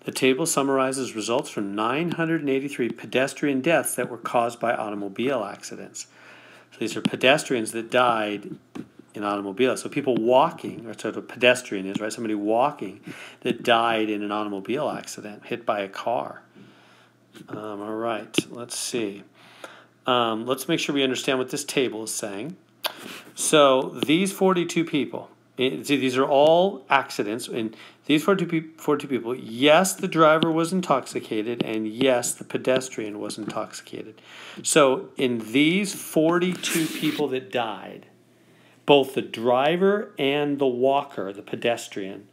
The table summarizes results from 983 pedestrian deaths that were caused by automobile accidents. So these are pedestrians that died in automobiles. So people walking, that's what a pedestrian is, right? Somebody walking that died in an automobile accident, hit by a car. All right, let's see. Let's make sure we understand what this table is saying. So these 42 people, see, these are all accidents, and these 42 people, yes, the driver was intoxicated, and yes, the pedestrian was intoxicated. So in these 42 people that died, both the driver and the walker, the pedestrian,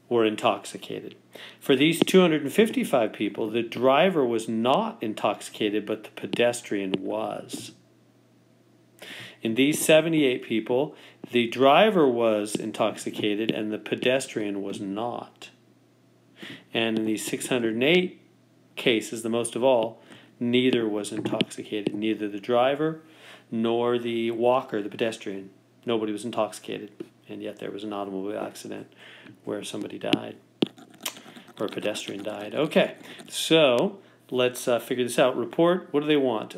were intoxicated. For these 255 people, the driver was not intoxicated, but the pedestrian was. In these 78 people, the driver was intoxicated and the pedestrian was not. And in these 608 cases, the most of all, neither was intoxicated. Neither the driver nor the walker, the pedestrian. Nobody was intoxicated. And yet there was an automobile accident where somebody died, or a pedestrian died. Okay, so let's figure this out. Report, what do they want?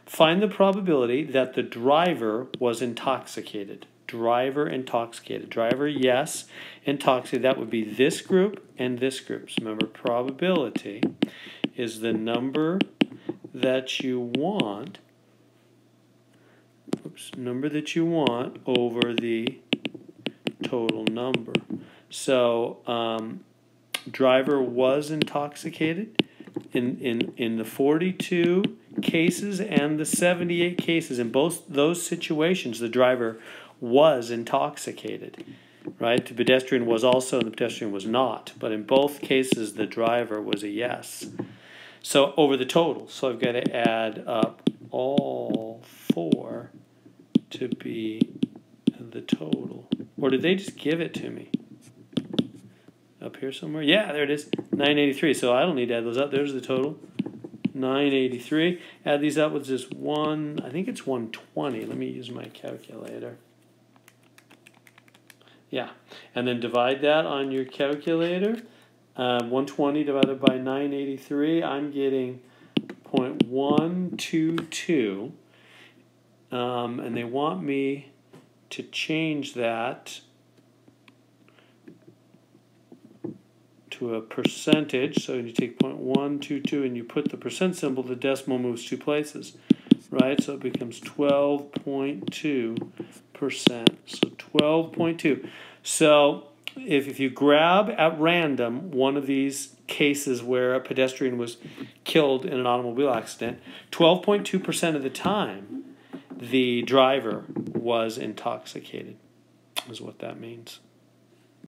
Find the probability that the driver was intoxicated. Driver intoxicated. Driver, yes. Intoxicated, that would be this group and this group. So remember, probability is the number that you want, number that you want over the total number. So driver was intoxicated in the 42 cases and the 78 cases. In both those situations, the driver was intoxicated, right? The pedestrian was also, and the pedestrian was not. But in both cases, the driver was a yes. So over the total, so I've got to add up all four to be the total. Or did they just give it to me? Up here somewhere? Yeah, there it is. 983. So I don't need to add those up. There's the total. 983. Add these up with just one, I think it's 120. Let me use my calculator. Yeah. And then divide that on your calculator. 120 divided by 983. I'm getting 0.122. And they want me to change that to a percentage. So you take 0.122 and you put the percent symbol, the decimal moves two places, right? So it becomes 12.2%. So 12.2. So if you grab at random one of these cases where a pedestrian was killed in an automobile accident, 12.2% of the time the driver was intoxicated, is what that means.